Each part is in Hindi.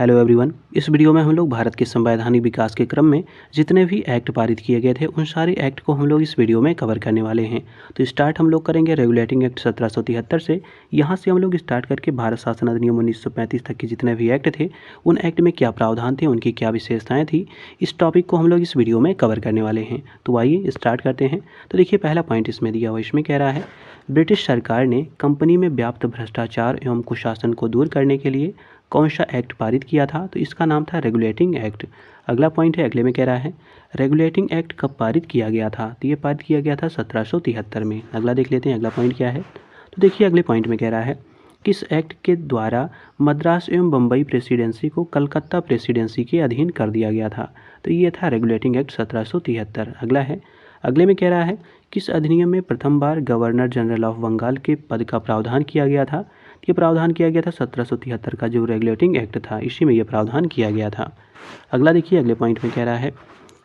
Hello everyone. इस वीडियो में हम लोग भारत के संवैधानिक विकास के क्रम में जितने भी एक्ट पारित किए गए थे उन सारे एक्ट को हम लोग इस वीडियो में कवर करने वाले हैं। तो स्टार्ट हम लोग करेंगे रेगुलेटिंग एक्ट 1773 से। यहाँ से हम लोग स्टार्ट करके भारत शासन अधिनियम 1935 तक के जितने भी एक्ट थे उन एक्ट में क्या प्रावधान थे, उनकी क्या विशेषताएँ थी, इस टॉपिक को हम लोग इस वीडियो में कवर करने वाले हैं। तो आइए स्टार्ट करते हैं। तो देखिए पहला पॉइंट इसमें दिया हुआ, इसमें कह रहा है ब्रिटिश सरकार ने कंपनी में व्याप्त भ्रष्टाचार एवं कुशासन को दूर करने के लिए कौन सा एक्ट पारित किया था। तो इसका नाम था रेगुलेटिंग एक्ट। अगला पॉइंट है, अगले में कह रहा है रेगुलेटिंग एक्ट कब पारित किया गया था। तो ये पारित किया गया था 1773 में। अगला देख लेते हैं, अगला पॉइंट क्या है। तो देखिए अगले पॉइंट में कह रहा है किस एक्ट के द्वारा मद्रास एवं बम्बई प्रेसिडेंसी को कलकत्ता प्रेसिडेंसी के अधीन कर दिया गया था। तो ये था रेगुलेटिंग एक्ट 1773। अगला है, अगले में कह रहा है किस अधिनियम में प्रथम बार गवर्नर जनरल ऑफ बंगाल के पद का प्रावधान किया गया था। ये प्रावधान किया गया था 1773 का जो रेगुलेटिंग एक्ट था, इसी में ये प्रावधान किया गया था। अगला देखिए अगले पॉइंट में कह रहा है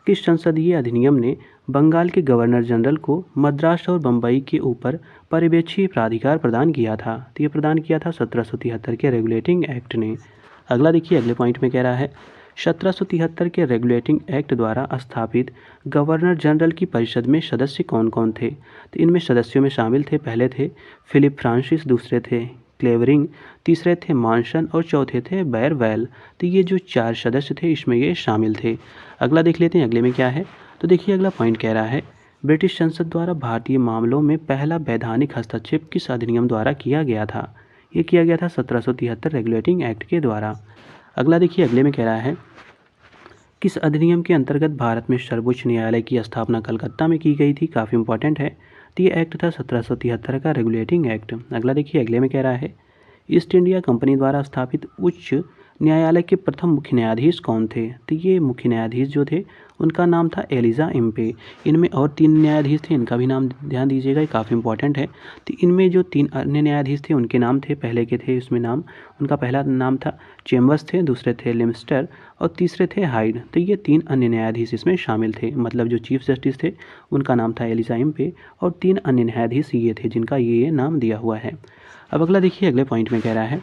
किस संसदीय अधिनियम ने बंगाल के गवर्नर जनरल को मद्रास और बम्बई के ऊपर पर्यवेक्षी प्राधिकार प्रदान किया था। तो ये प्रदान किया था 1773 के रेगुलेटिंग एक्ट ने। अगला देखिए अगले पॉइंट में कह रहा है 1773 के रेगुलेटिंग एक्ट द्वारा स्थापित गवर्नर जनरल की परिषद में सदस्य कौन कौन थे। तो इनमें सदस्यों में शामिल थे, पहले थे फिलिप फ्रांसिस, दूसरे थे क्लेवरिंग, तीसरे थे मॉनसन और चौथे थे बैरवेल। तो ये जो 4 सदस्य थे इसमें ये शामिल थे। अगला देख लेते हैं, अगले में क्या है। तो देखिए अगला पॉइंट कह रहा है ब्रिटिश संसद द्वारा भारतीय मामलों में पहला वैधानिक हस्तक्षेप किस अधिनियम द्वारा किया गया था। ये किया गया था 1773 रेगुलेटिंग एक्ट के द्वारा। अगला देखिए अगले में कह रहा है किस अधिनियम के अंतर्गत भारत में सर्वोच्च न्यायालय की स्थापना कलकत्ता में की गई थी। काफ़ी इंपॉर्टेंट है। तो ये एक्ट था 1773 का रेगुलेटिंग एक्ट। अगला देखिए अगले में कह रहा है ईस्ट इंडिया कंपनी द्वारा स्थापित उच्च न्यायालय के प्रथम मुख्य न्यायाधीश कौन थे। तो ये मुख्य न्यायाधीश जो थे उनका नाम था एलिजा इम्पे। इनमें और 3 न्यायाधीश थे, इनका भी नाम ध्यान दीजिएगा, ये काफ़ी इंपॉर्टेंट है। तो इनमें जो 3 अन्य न्यायाधीश थे उनके नाम थे, पहले के थे इसमें नाम, उनका पहला नाम था चेम्बर्स थे, दूसरे थे लिमस्टर और तीसरे थे हाइड। तो ये 3 अन्य न्यायाधीश इसमें शामिल थे। मतलब जो चीफ जस्टिस थे उनका नाम था एलिजा इम्पे और 3 अन्य न्यायाधीश ये थे जिनका ये नाम दिया हुआ है। अब अगला देखिए अगले पॉइंट में कह रहा है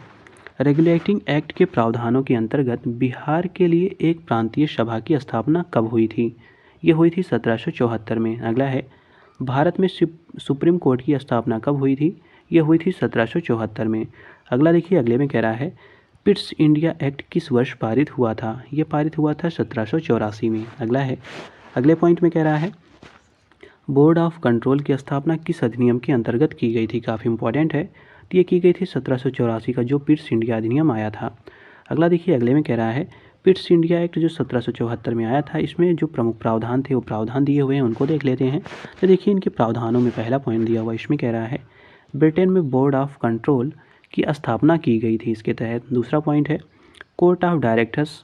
रेगुलेटिंग एक्ट के प्रावधानों के अंतर्गत बिहार के लिए एक प्रांतीय सभा की स्थापना कब हुई थी। ये हुई थी 1774 में। अगला है भारत में सुप्रीम कोर्ट की स्थापना कब हुई थी। ये हुई थी 1774 में। अगला देखिए अगले में कह रहा है पिट्स इंडिया एक्ट किस वर्ष पारित हुआ था। ये पारित हुआ था 1784 में। अगला है, अगले पॉइंट में कह रहा है बोर्ड ऑफ कंट्रोल की स्थापना किस अधिनियम के अंतर्गत की गई थी। काफ़ी इंपॉर्टेंट है। तो ये की गई थी 1784 का जो पिट्स इंडिया अधिनियम आया था। अगला देखिए अगले में कह रहा है पिट्स इंडिया एक्ट जो 1774 में आया था इसमें जो प्रमुख प्रावधान थे वो प्रावधान दिए हुए हैं, उनको देख लेते हैं। तो देखिए इनके प्रावधानों में पहला पॉइंट दिया हुआ, इसमें कह रहा है ब्रिटेन में बोर्ड ऑफ कंट्रोल की स्थापना की गई थी इसके तहत। दूसरा पॉइंट है कोर्ट ऑफ डायरेक्टर्स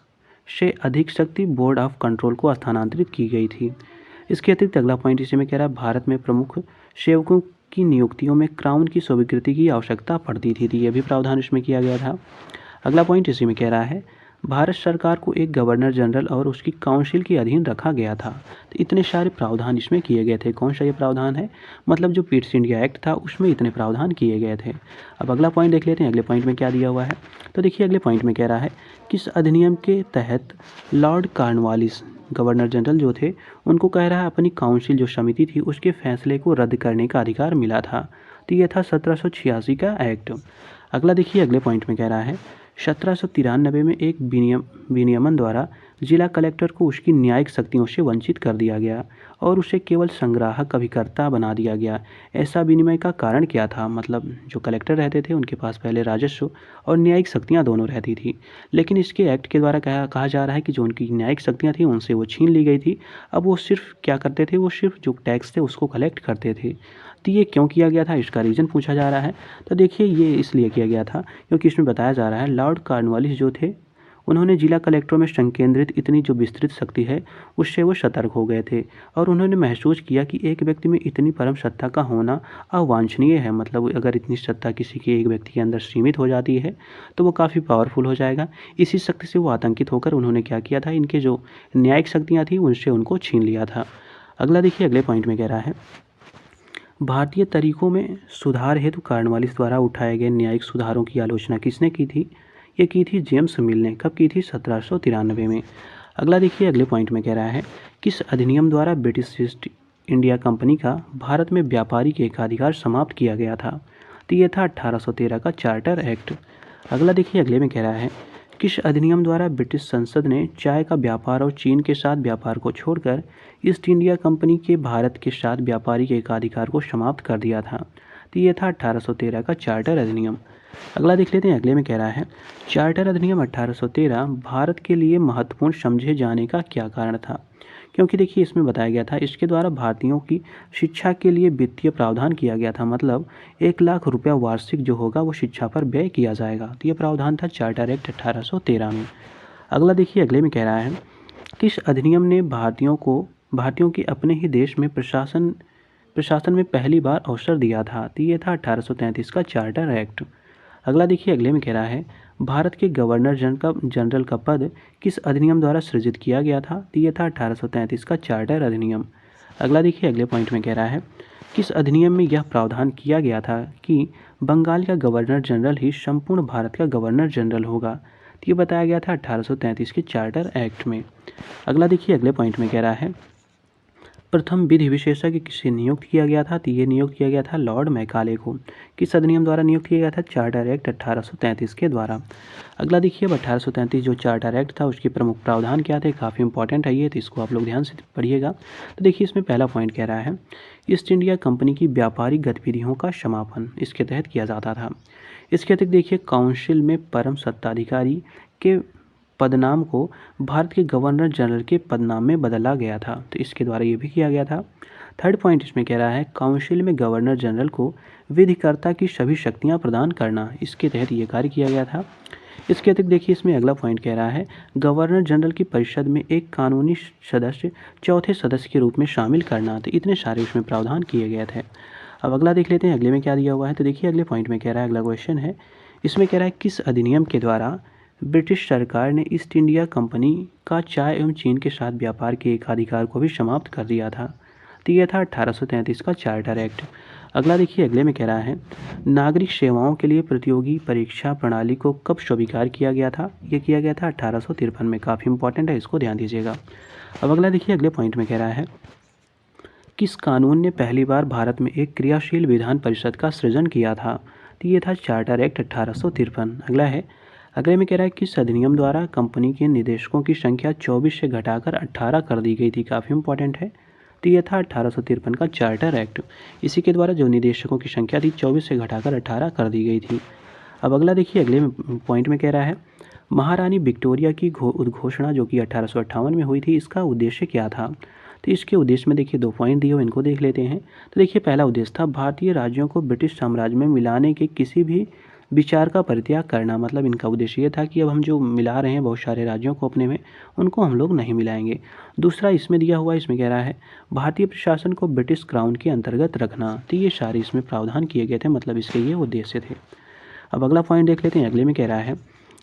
से अधिक शक्ति बोर्ड ऑफ कंट्रोल को स्थानांतरित की गई थी। इसके अतिरिक्त अगला पॉइंट इसी में कह रहा है भारत में प्रमुख सेवकों की नियुक्तियों में क्राउन की स्वीकृति की आवश्यकता पड़ती थी। तो ये भी प्रावधान इसमें किया गया था। अगला पॉइंट इसी में कह रहा है भारत सरकार को एक गवर्नर जनरल और उसकी काउंसिल के अधीन रखा गया था। तो इतने सारे प्रावधान इसमें किए गए थे। कौन सा ये प्रावधान है, मतलब जो पिट्स इंडिया एक्ट था उसमें इतने प्रावधान किए गए थे। अब अगला पॉइंट देख लेते हैं, अगले पॉइंट में क्या दिया हुआ है। तो देखिए अगले पॉइंट में कह रहा है किस अधिनियम के तहत लॉर्ड कॉर्नवालिस गवर्नर जनरल जो थे उनको कह रहा है अपनी काउंसिल जो समिति थी उसके फैसले को रद्द करने का अधिकार मिला था। तो ये था 1786 का एक्ट। अगला देखिए अगले पॉइंट में कह रहा है 1793 में एक विनियमन द्वारा जिला कलेक्टर को उसकी न्यायिक शक्तियों से वंचित कर दिया गया और उसे केवल संग्राहक अभिकर्ता बना दिया गया। ऐसा विनिमय का कारण क्या था, मतलब जो कलेक्टर रहते थे उनके पास पहले राजस्व और न्यायिक शक्तियां दोनों रहती थी, लेकिन इसके एक्ट के द्वारा कहा जा रहा है कि जो उनकी न्यायिक शक्तियां थी उनसे वो छीन ली गई थी। अब वो सिर्फ क्या करते थे, वो सिर्फ जो टैक्स थे उसको कलेक्ट करते थे। तो ये क्यों किया गया था, इसका रीज़न पूछा जा रहा है। तो देखिए ये इसलिए किया गया था क्योंकि इसमें बताया जा रहा है लॉर्ड कॉर्नवालिस जो थे उन्होंने जिला कलेक्टरों में संकेंद्रित इतनी जो विस्तृत शक्ति है उससे वो सतर्क हो गए थे और उन्होंने महसूस किया कि एक व्यक्ति में इतनी परम सत्ता का होना अवांछनीय है। मतलब अगर इतनी सत्ता किसी के एक व्यक्ति के अंदर सीमित हो जाती है तो वो काफ़ी पावरफुल हो जाएगा। इसी शक्ति से वो आतंकित होकर उन्होंने क्या किया था, इनके जो न्यायिक शक्तियाँ थी उनसे उनको छीन लिया था। अगला देखिए अगले पॉइंट में कह रहा है भारतीय तरीकों में सुधार हेतु कॉर्नवालिस द्वारा उठाए गए न्यायिक सुधारों की आलोचना किसने की थी। ये की थी जेम्स मिल ने। कब की थी? 1793 में। अगला देखिए, अगले पॉइंट में कह रहा है किस अधिनियम द्वारा ब्रिटिश ईस्ट इंडिया कंपनी का भारत में व्यापारिक एकाधिकार समाप्त किया गया था? तो ये था 1813 का चार्टर एक्ट। अगला देखिए, अगले में कह रहा है किस अधिनियम द्वारा ब्रिटिश संसद ने चाय का व्यापार और चीन के साथ व्यापार को छोड़कर ईस्ट इंडिया कंपनी के भारत के साथ व्यापारिक एकाधिकार को समाप्त कर दिया था? तो ये था 1813 का चार्टर अधिनियम। अगला देख लेते हैं, अगले में कह रहा है चार्टर अधिनियम 1813 भारत के लिए महत्वपूर्ण समझे जाने का क्या कारण था? क्योंकि देखिए इसमें बताया गया था इसके द्वारा भारतीयों की शिक्षा के लिए वित्तीय प्रावधान किया गया था, मतलब 1 लाख रुपया वार्षिक जो होगा वो शिक्षा पर व्यय किया जाएगा। तो ये प्रावधान था चार्टर एक्ट 1813 में। अगला देखिए, अगले में कह रहा है किस अधिनियम ने भारतीयों के अपने ही देश में प्रशासन में पहली बार अवसर दिया था? तो ये था 1833 का चार्टर एक्ट। अगला देखिए, अगले में कह रहा है भारत के गवर्नर जनरल का पद किस अधिनियम द्वारा सृजित किया गया था? तो ये था 1833 का चार्टर अधिनियम। अगला देखिए, अगले पॉइंट में कह रहा है किस अधिनियम में यह प्रावधान किया गया था कि बंगाल का गवर्नर जनरल ही संपूर्ण भारत का गवर्नर जनरल होगा? तो ये बताया गया था 1833 के चार्टर एक्ट में। अगला देखिए, अगले पॉइंट में कह रहा है प्रथम विधि विशेषज्ञ किसे नियुक्त किया गया था? तो ये नियुक्त किया गया था लॉर्ड मैकाले को। किस अधिनियम द्वारा नियुक्त किया गया था? चार्टर एक्ट 1833 के द्वारा। अगला देखिए, अब 1833 जो चार्टर एक्ट था उसके प्रमुख प्रावधान क्या थे? काफ़ी इंपॉर्टेंट है ये, तो इसको आप लोग ध्यान से पढ़िएगा। तो देखिए इसमें पहला पॉइंट कह रहा है ईस्ट इंडिया कंपनी की व्यापारिक गतिविधियों का समापन इसके तहत किया जाता था। इसके अतिरिक्त देखिए काउंसिल में परम सत्ताधिकारी के पदनाम को भारत के गवर्नर जनरल के पदनाम में बदला गया था, तो इसके द्वारा ये भी किया गया था। थर्ड पॉइंट इसमें कह रहा है काउंसिल में गवर्नर जनरल को विधिकर्ता की सभी शक्तियां प्रदान करना, इसके तहत ये कार्य किया गया था। इसके अतिरिक्त देखिए इसमें अगला पॉइंट कह रहा है गवर्नर जनरल की परिषद में एक कानूनी सदस्य चौथे सदस्य के रूप में शामिल करना, तो इतने सारे उसमें प्रावधान किए गए थे। अब अगला देख लेते हैं अगले में क्या दिया हुआ है। तो देखिए अगले पॉइंट में कह रहा है, अगला क्वेश्चन है इसमें कह रहा है किस अधिनियम के द्वारा ब्रिटिश सरकार ने ईस्ट इंडिया कंपनी का चाय एवं चीन के साथ व्यापार के एकाधिकार को भी समाप्त कर दिया था? तो यह था 1833 का चार्टर एक्ट। अगला देखिए अगले में कह रहा है नागरिक सेवाओं के लिए प्रतियोगी परीक्षा प्रणाली को कब स्वीकार किया गया था? ये किया गया था 1853 में। काफ़ी इंपॉर्टेंट है, इसको ध्यान दीजिएगा। अब अगला देखिए अगले पॉइंट में कह रहा है किस कानून ने पहली बार भारत में एक क्रियाशील विधान परिषद का सृजन किया था? तो ये था चार्टर एक्ट 1853। अगला है अगले में कह रहा है किस अधिनियम द्वारा कंपनी के निदेशकों की संख्या 24 से घटाकर 18 कर दी गई थी? काफ़ी इंपॉर्टेंट है। तो यह था 1853 का चार्टर एक्ट। इसी के द्वारा जो निदेशकों की संख्या थी 24 से घटाकर 18 कर दी गई थी। अब अगला देखिए अगले पॉइंट में कह रहा है महारानी विक्टोरिया की उद्घोषणा जो कि 1858 में हुई थी, इसका उद्देश्य क्या था? तो इसके उद्देश्य में देखिए 2 पॉइंट दिए हुए, इनको देख लेते हैं। तो देखिए पहला उद्देश्य था भारतीय राज्यों को ब्रिटिश साम्राज्य में मिलाने के किसी भी विचार का परित्याग करना, मतलब इनका उद्देश्य ये था कि अब हम जो मिला रहे हैं बहुत सारे राज्यों को अपने में, उनको हम लोग नहीं मिलाएंगे। दूसरा इसमें दिया हुआ इसमें कह रहा है भारतीय प्रशासन को ब्रिटिश क्राउन के अंतर्गत रखना। तो ये सारे इसमें प्रावधान किए गए थे, मतलब इसके ये उद्देश्य थे। अब अगला पॉइंट देख लेते हैं। अगले में कह रहा है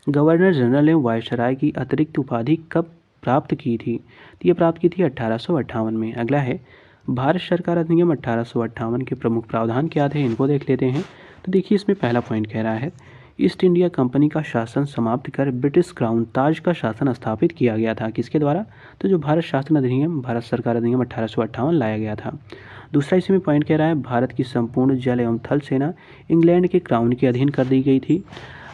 गवर्नर जनरल ने वायसराय की अतिरिक्त उपाधि कब प्राप्त की थी? तो ये प्राप्त की थी 1858 में। अगला है भारत सरकार अधिनियम 1858 के प्रमुख प्रावधान क्या थे? इनको देख लेते हैं। तो देखिए इसमें पहला पॉइंट कह रहा है ईस्ट इंडिया कंपनी का शासन समाप्त कर ब्रिटिश क्राउन ताज का शासन स्थापित किया गया था। किसके द्वारा? तो जो भारत शासन अधिनियम, भारत सरकार अधिनियम 1858 लाया गया था। दूसरा इसी में पॉइंट कह रहा है भारत की संपूर्ण जल एवं थल सेना इंग्लैंड के क्राउन के अधीन कर दी गई थी।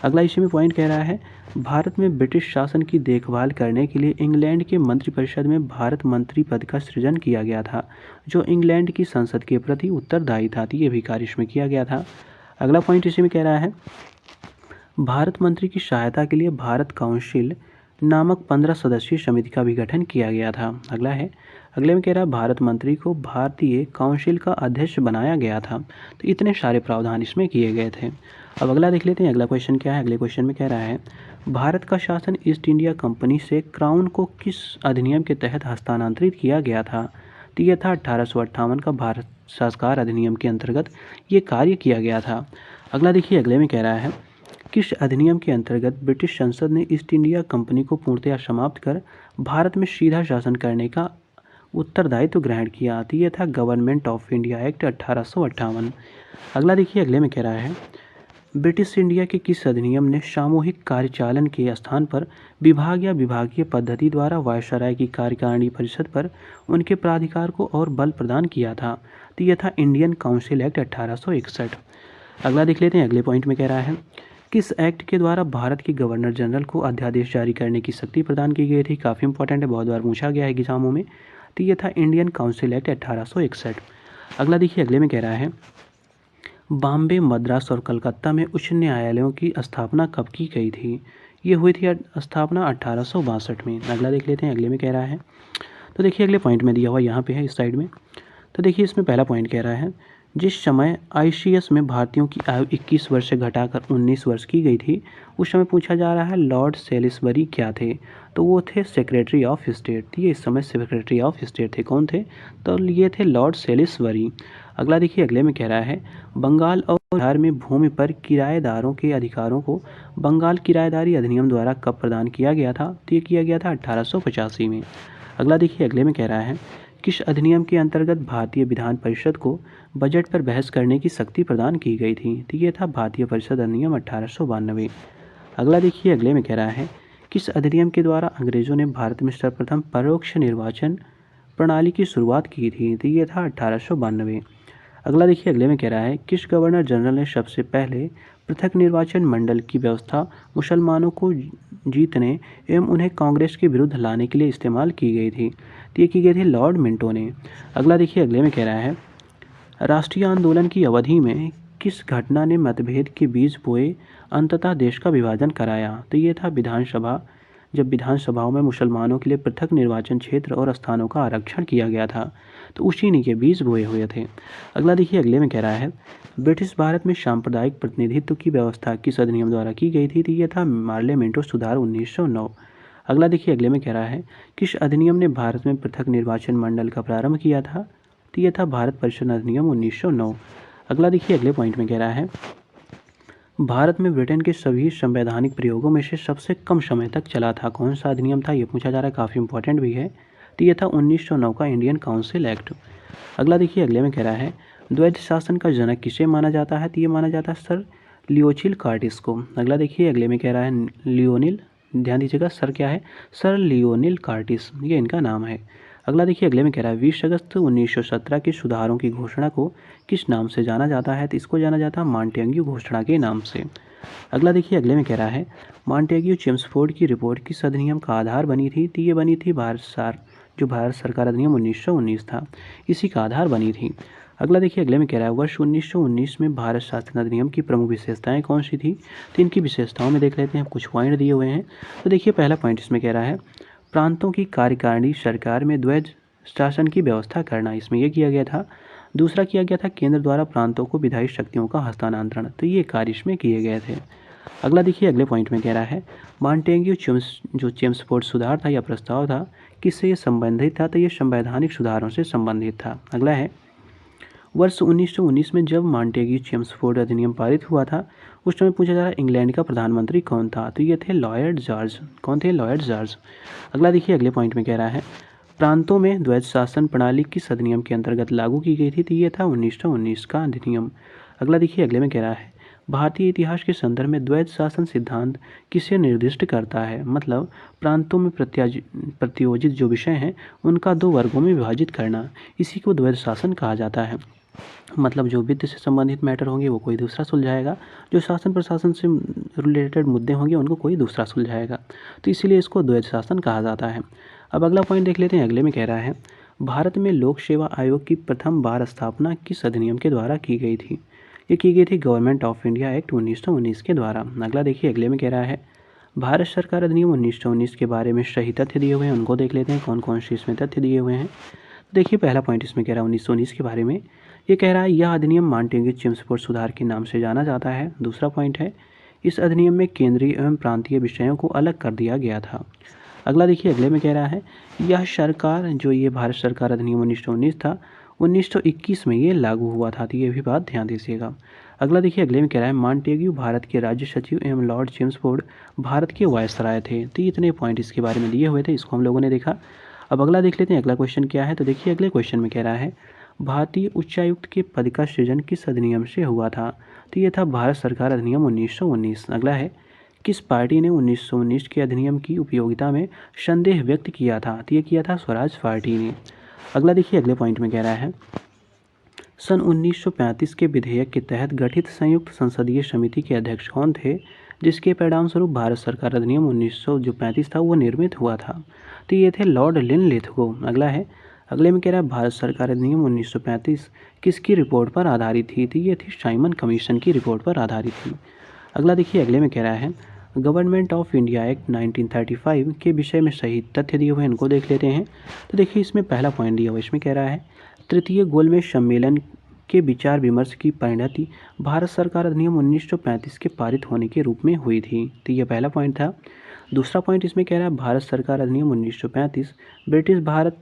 अगला इसी में पॉइंट कह रहा है भारत में ब्रिटिश शासन की देखभाल करने के लिए इंग्लैंड के मंत्रिपरिषद में भारत मंत्री पद का सृजन किया गया था, जो इंग्लैंड की संसद के प्रति उत्तरदायी था। तो ये भी कार्य इसमें किया गया था। अगला पॉइंट इसी में कह रहा है भारत मंत्री की सहायता के लिए भारत काउंसिल नामक 15 सदस्यीय समिति का भी गठन किया गया था। अगला है अगले में कह रहा है भारत मंत्री को भारतीय काउंसिल का अध्यक्ष बनाया गया था। तो इतने सारे प्रावधान इसमें किए गए थे। अब अगला देख लेते हैं अगला क्वेश्चन क्या है। अगले क्वेश्चन में कह रहा है भारत का शासन ईस्ट इंडिया कंपनी से क्राउन को किस अधिनियम के तहत हस्तांतरित किया गया था? तो यह था 1858 का भारत सरकार अधिनियम के अंतर्गत ये कार्य किया गया था। अगला देखिए अगले में कह रहा है किस अधिनियम के अंतर्गत ब्रिटिश संसद ने ईस्ट इंडिया कंपनी को पूर्णतया समाप्त कर भारत में सीधा शासन करने का उत्तरदायित्व ग्रहण किया? तो यह था गवर्नमेंट ऑफ इंडिया एक्ट 1858। अगला देखिए अगले में कह रहा है ब्रिटिश इंडिया के किस अधिनियम ने सामूहिक कार्यचालन के स्थान पर विभाग या विभागीय पद्धति द्वारा वायसराय की कार्यकारिणी परिषद पर उनके प्राधिकार को और बल प्रदान किया था? तो यह था इंडियन काउंसिल एक्ट 1861। अगला देख लेते हैं, अगले पॉइंट में कह रहा है किस एक्ट के द्वारा भारत के गवर्नर जनरल को अध्यादेश जारी करने की शक्ति प्रदान की गई थी? काफ़ी इंपॉर्टेंट है, बहुत बार पूछा गया है एग्जामों में। तो ये था इंडियन काउंसिल एक्ट 1861। अगला देखिए, अगले में कह रहा है बॉम्बे, मद्रास और कलकत्ता में उच्च न्यायालयों की स्थापना कब की गई थी? ये हुई थी स्थापना 1862 में। अगला देख लेते हैं, अगले में कह रहा है, तो देखिए अगले पॉइंट में दिया हुआ यहाँ पे है इस साइड में। तो देखिए इसमें पहला पॉइंट कह रहा है जिस समय आईसीएस में भारतीयों की आयु 21 वर्ष से घटाकर 19 वर्ष की गई थी, उस समय पूछा जा रहा है लॉर्ड सेलिसबरी क्या थे? तो वो थे सेक्रेटरी ऑफ स्टेट। ये इस समय सेक्रेटरी ऑफ स्टेट थे। कौन थे? तो ये थे लॉर्ड सेलिसबरी। अगला देखिए, अगले में कह रहा है बंगाल और बिहार में भूमि पर किराएदारों के अधिकारों को बंगाल किराएदारी अधिनियम द्वारा कब प्रदान किया गया था? तो ये किया गया था 1885 में। अगला देखिए, अगले में कह रहा है किस अधिनियम के अंतर्गत भारतीय विधान परिषद को बजट पर बहस करने की शक्ति प्रदान की गई थी? तो ये था भारतीय परिषद अधिनियम 1892। अगला देखिए, अगले में कह रहा है किस अधिनियम के द्वारा अंग्रेजों ने भारत में सर्वप्रथम परोक्ष निर्वाचन प्रणाली की शुरुआत की थी? तो ये था 1892। अगला देखिए, अगले में कह रहा है किस गवर्नर जनरल ने सबसे पहले पृथक निर्वाचन मंडल की व्यवस्था मुसलमानों को जीतने एवं उन्हें कांग्रेस के विरुद्ध लाने के लिए इस्तेमाल की गई थी? तो ये की गई थी लॉर्ड मिंटो ने। अगला देखिए, अगले में कह रहा है राष्ट्रीय आंदोलन की अवधि में किस घटना ने मतभेद के बीज बोए अंततः देश का विभाजन कराया? तो ये था विधानसभा, जब विधानसभाओं में मुसलमानों के लिए पृथक निर्वाचन क्षेत्र और स्थानों का आरक्षण किया गया था, तो उसी ने के बीज बोए हुए थे। अगला देखिए, अगले में कह रहा है ब्रिटिश भारत में सांप्रदायिक प्रतिनिधित्व की व्यवस्था किस अधिनियम द्वारा की गई थी? तो ये था पार्लियामेंटो सुधार 1909। अगला देखिए, अगले में कह रहा है किस अधिनियम ने भारत में पृथक निर्वाचन मंडल का प्रारंभ किया था? तो यह था भारत परिषद अधिनियम 1909। अगला देखिए, अगले पॉइंट में कह रहा है भारत में ब्रिटेन के सभी संवैधानिक प्रयोगों में से सबसे कम समय तक चला था कौन सा अधिनियम था? ये पूछा जा रहा है, काफ़ी इंपॉर्टेंट भी है। तो ये था 1909 का इंडियन काउंसिल एक्ट। अगला देखिए, अगले में कह रहा है द्वैध शासन का जनक किसे माना जाता है? तो ये माना जाता है सर लियोचिल कार्टिस को। अगला देखिए, अगले में कह रहा है लियोनिल, ध्यान दीजिएगा सर क्या है, सर लियोनिल कार्टिस, ये इनका नाम है। अगला देखिए, अगले में कह रहा है 20 अगस्त 1917 के सुधारों की घोषणा को किस नाम से जाना जाता है? तो इसको जाना जाता है मॉन्टेग्यू घोषणा के नाम से। अगला देखिए, अगले में कह रहा है मॉन्टेग्यू चेम्सफोर्ड की रिपोर्ट किस अधिनियम का आधार बनी थी? तो ये बनी थी जो भारत सरकार अधिनियम 1919 था, इसी का आधार बनी थी। अगला देखिए, अगले में कह रहा है वर्ष 1919 में भारत शासन अधिनियम की प्रमुख विशेषताएं कौन सी थी? तो इनकी विशेषताओं में देख लेते हैं, कुछ पॉइंट दिए हुए हैं। तो देखिए, पहला पॉइंट इसमें कह रहा है प्रांतों की कार्यकारिणी सरकार में द्वैध शासन की व्यवस्था करना, इसमें यह किया गया था। दूसरा किया गया था केंद्र द्वारा प्रांतों को विधायी शक्तियों का हस्तांतरण, तो ये कार्य इसमें किए गए थे। अगला देखिए, अगले पॉइंट में कह रहा है मॉन्टेग्यू जो चेम्सफोर्ड सुधार था या प्रस्ताव था किससे ये संबंधित था? तो ये संवैधानिक सुधारों से संबंधित था। अगला है वर्ष 1919 में जब मॉन्टेग्यू चेम्सफोर्ड अधिनियम पारित हुआ था, उस समय पूछा जा रहा है इंग्लैंड का प्रधानमंत्री कौन था? तो ये थे लॉयड जॉर्ज। कौन थे? Lloyd George. अगला देखिए, अगले पॉइंट में कह रहा है प्रांतों में द्वैध शासन प्रणाली किस अधिनियम के अंतर्गत लागू की गई थी? तो ये था 1919 का अधिनियम। अगला देखिए, अगले में कह रहा है भारतीय इतिहास के संदर्भ में द्वैध शासन सिद्धांत किसे निर्दिष्ट करता है? मतलब प्रांतों में प्रत्योजित जो विषय हैं उनका दो वर्गों में विभाजित करना, इसी को द्वैध शासन कहा जाता है। मतलब जो वित्त से संबंधित मैटर होंगे वो कोई दूसरा सुलझाएगा, जो शासन प्रशासन से रिलेटेड मुद्दे होंगे उनको कोई दूसरा सुलझाएगा, तो इसीलिए इसको द्वैध शासन कहा जाता है। अब अगला पॉइंट देख लेते हैं। अगले में कह रहा है भारत में लोक सेवा आयोग की प्रथम बार स्थापना किस अधिनियम के द्वारा की गई थी? ये की गई थी गवर्नमेंट ऑफ इंडिया एक्ट 1919 के द्वारा। अगला देखिए, अगले में कह रहा है भारत सरकार अधिनियम 1919 के बारे में सही तथ्य दिए हुए हैं, उनको देख लेते हैं कौन कौन से इसमें तथ्य दिए हुए हैं। देखिए, पहला पॉइंट इसमें कह रहा है 1919 के बारे में, ये कह रहा है यह अधिनियम मॉन्टेग्यू चेम्सफोर्ड सुधार के नाम से जाना जाता है। दूसरा पॉइंट है इस अधिनियम में केंद्रीय एवं प्रांतीय विषयों को अलग कर दिया गया था। अगला देखिए, अगले में कह रहा है यह सरकार जो ये भारत सरकार अधिनियम 1919 था 1921 में ये लागू हुआ था, तो ये भी बात ध्यान दीजिएगा। अगला देखिए, अगले में कह रहा है मॉन्टेग्यू भारत के राज्य सचिव एवं लॉर्ड चेम्सफोर्ड भारत के वायसराय थे। तो इतने पॉइंट इसके बारे में दिए हुए थे, इसको हम लोगों ने देखा। अब अगला देख लेते हैं अगला क्वेश्चन क्या है। तो देखिए, अगले क्वेश्चन में कह रहा है भारतीय उच्चायुक्त के पद का सृजन किस अधिनियम से हुआ था? तो ये था भारत सरकार अधिनियम 1919। अगला है, किस पार्टी ने 1919 के अधिनियम की उपयोगिता में संदेह व्यक्त किया था? तो ये किया था स्वराज पार्टी ने। अगला देखिए, अगले पॉइंट में कह रहा है, सन 1935 के विधेयक के तहत गठित संयुक्त संसदीय समिति के अध्यक्ष कौन थे, जिसके परिणाम स्वरूप भारत सरकार अधिनियम 1935 था वो निर्मित हुआ था? तो ये थे लॉर्ड लिनलिथगो। अगला है, अगले में कह रहा है, भारत सरकार अधिनियम 1935 किसकी रिपोर्ट पर आधारित थी? तो ये थी साइमन कमीशन की रिपोर्ट पर आधारित थी। अगला देखिए, अगले में कह रहा है, गवर्नमेंट ऑफ इंडिया एक्ट 1935 के विषय में सही तथ्य दिए हुए, इनको देख लेते हैं। तो देखिए, इसमें पहला पॉइंट दिया हुआ, इसमें कह रहा है, तृतीय गोलमेज सम्मेलन के विचार विमर्श की परिणति भारत सरकार अधिनियम 1935 के पारित होने के रूप में हुई थी। तो ये पहला पॉइंट था। दूसरा पॉइंट इसमें कह रहा है, भारत सरकार अधिनियम 1935 ब्रिटिश भारत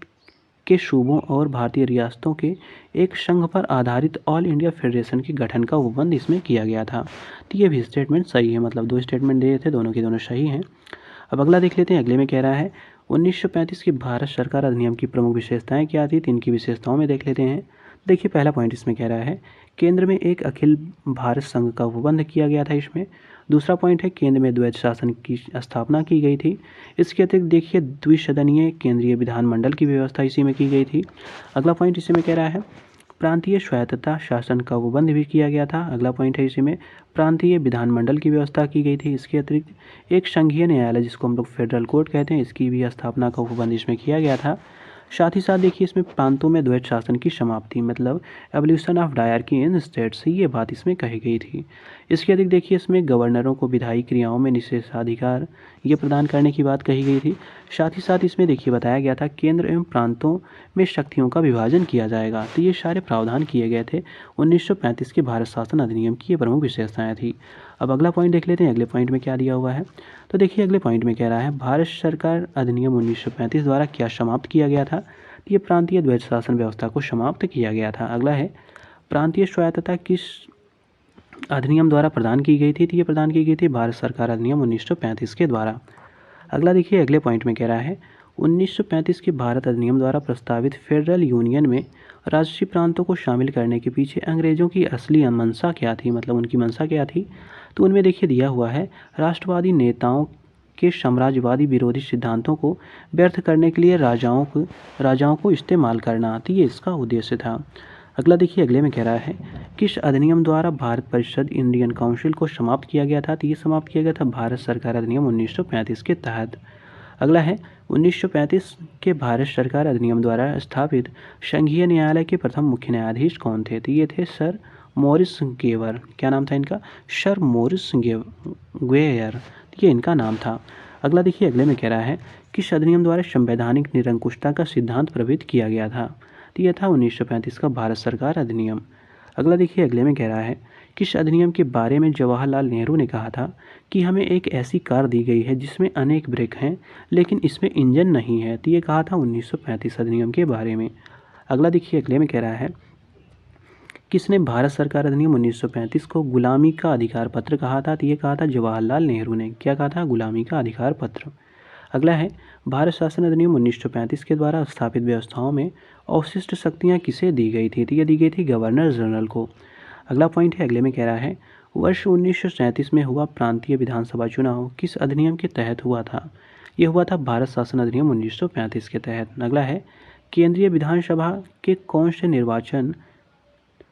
के सूबों और भारतीय रियासतों के एक संघ पर आधारित ऑल इंडिया फेडरेशन के गठन का उपबंध इसमें किया गया था। तो ये भी स्टेटमेंट सही है, मतलब दो स्टेटमेंट दिए थे, दोनों के दोनों सही हैं। अब अगला देख लेते हैं। अगले में कह रहा है, 1935 की भारत सरकार अधिनियम की प्रमुख विशेषताएं क्या थी? तो इनकी विशेषताओं में देख लेते हैं। देखिए, पहला पॉइंट इसमें कह रहा है, केंद्र में एक अखिल भारत संघ का उपबंध किया गया था इसमें। दूसरा पॉइंट है, केंद्र में द्वैध शासन की स्थापना की गई थी। इसके अतिरिक्त देखिए, द्विसदनीय केंद्रीय विधानमंडल की व्यवस्था इसी में की गई थी। अगला पॉइंट इसी में कह रहा है, प्रांतीय स्वायत्तता शासन का उपबंध भी किया गया था। अगला पॉइंट है, इसी में प्रांतीय विधानमंडल की व्यवस्था की गई थी। इसके अतिरिक्त एक संघीय न्यायालय, जिसको हम लोग फेडरल कोर्ट कहते हैं, इसकी भी स्थापना का उपबंध इसमें किया गया था। साथ ही साथ देखिए, इसमें प्रांतों में द्वैध शासन की समाप्ति, मतलब evolution of dyarchy in states, ये बात इसमें कही गई थी। इसके अतिरिक्त देखिए, इसमें गवर्नरों को विधायी क्रियाओं में निषेधाधिकार ये प्रदान करने की बात कही गई थी। साथ ही साथ इसमें देखिए बताया गया था, केंद्र एवं प्रांतों में शक्तियों का विभाजन किया जाएगा। तो ये सारे प्रावधान किए गए थे 1935 के भारत शासन अधिनियम की, ये प्रमुख विशेषताएं थी। अब अगला पॉइंट देख लेते हैं, अगले पॉइंट में क्या दिया हुआ है। तो देखिए, अगले पॉइंट में कह रहा है, भारत सरकार अधिनियम 1935 द्वारा क्या समाप्त किया गया था? ये प्रांतीय द्वैध शासन व्यवस्था को समाप्त किया गया था। अगला है, प्रांतीय स्वायत्तता किस अधिनियम द्वारा प्रदान की गई थी? तो ये प्रदान की गई थी भारत सरकार अधिनियम 1935 के द्वारा। अगला देखिए, अगले पॉइंट में कह रहा है, 1935 के भारत अधिनियम द्वारा प्रस्तावित फेडरल यूनियन में राष्ट्रीय प्रांतों को शामिल करने के पीछे अंग्रेजों की असली मंशा क्या थी, मतलब उनकी मंशा क्या थी? तो उनमें देखिए दिया हुआ है, राष्ट्रवादी नेताओं के साम्राज्यवादी विरोधी सिद्धांतों को व्यर्थ करने के लिए राजाओं को इस्तेमाल करना, तो ये इसका उद्देश्य था। अगला देखिए, अगले में कह रहा है, किस अधिनियम द्वारा भारत परिषद इंडियन काउंसिल को समाप्त किया गया था? तो ये समाप्त किया गया था भारत सरकार अधिनियम 1935 के तहत। अगला है, 1935 के भारत सरकार अधिनियम द्वारा स्थापित संघीय न्यायालय के प्रथम मुख्य न्यायाधीश कौन थे? तो ये थे सर मॉरिस गेवर। क्या नाम था इनका? सर मॉरिस गेवर, ये इनका नाम था। अगला देखिए, अगले में कह रहा है, किस अधिनियम द्वारा संवैधानिक निरंकुशता का सिद्धांत प्रवृत्त किया गया था? तो यह था 1935 का भारत सरकार अधिनियम। अगला देखिए, अगले में कह रहा है, किस अधिनियम के बारे में जवाहरलाल नेहरू ने कहा था कि हमें एक ऐसी कार दी गई है जिसमें अनेक ब्रेक हैं लेकिन इसमें इंजन नहीं है? तो ये कहा था 1935 अधिनियम के बारे में। अगला देखिए, अगले में कह रहा है, किसने भारत सरकार अधिनियम 1935 को गुलामी का अधिकार पत्र कहा था? तो ये कहा था जवाहरलाल नेहरू ने। क्या कहा था? गुलामी का अधिकार पत्र। अगला है, भारत शासन अधिनियम 1935 के द्वारा स्थापित व्यवस्थाओं में अवशिष्ट शक्तियाँ किसे दी गई थी? तो ये दी गई थी गवर्नर जनरल को। अगला पॉइंट है, अगले में कह रहा है, वर्ष 1937 में हुआ प्रांतीय विधानसभा चुनाव किस अधिनियम के तहत हुआ था? ये हुआ था भारत शासन अधिनियम 1935 के तहत। अगला है, केंद्रीय विधानसभा के कौन से निर्वाचन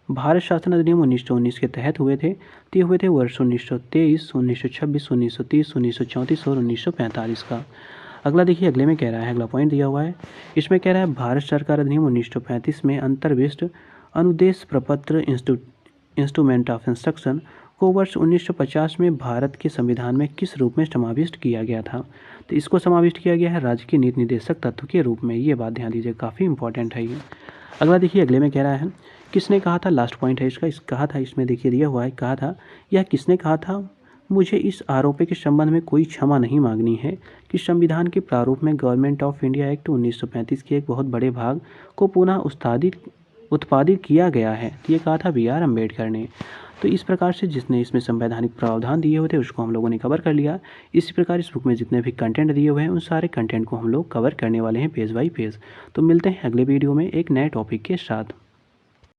भारत शासन अधिनियम 1919 के तहत हुए थे? तो ये हुए थे वर्ष 1923, 1926, 1930, 1934 और 1945 का। अगला देखिए, अगले में कह रहा है, अगला पॉइंट दिया हुआ है, इसमें कह रहा है, भारत सरकार अधिनियम 1935 में अंतर्विष्ट अनुदेश प्रपत्र इंस्ट्रूमेंट ऑफ इंस्ट्रक्शन को वर्ष 1950 में भारत के संविधान में किस रूप में समाविष्ट किया गया था? तो इसको समाविष्ट किया गया है राज्य के नीति निर्देशक तत्व के रूप में। ये बात ध्यान दीजिए, काफ़ी इंपॉर्टेंट है ये। अगला देखिए, अगले में कह रहा है, किसने कहा था, लास्ट पॉइंट है इसका, कहा था, इसमें देखिए दिया हुआ है, कहा था, यह किसने कहा था, मुझे इस आरोप के संबंध में कोई क्षमा नहीं मांगनी है कि संविधान के प्रारूप में गवर्नमेंट ऑफ इंडिया एक्ट 1935 के एक बहुत बड़े भाग को पुनः उत्पादित किया गया है। ये कहा था BR अम्बेडकर ने। तो इस प्रकार से जिसने इसमें संवैधानिक प्रावधान दिए हुए थे उसको हम लोगों ने कवर कर लिया। इसी प्रकार इस बुक में जितने भी कंटेंट दिए हुए हैं उन सारे कंटेंट को हम लोग कवर करने वाले हैं पेज बाय पेज। तो मिलते हैं अगले वीडियो में एक नए टॉपिक के साथ।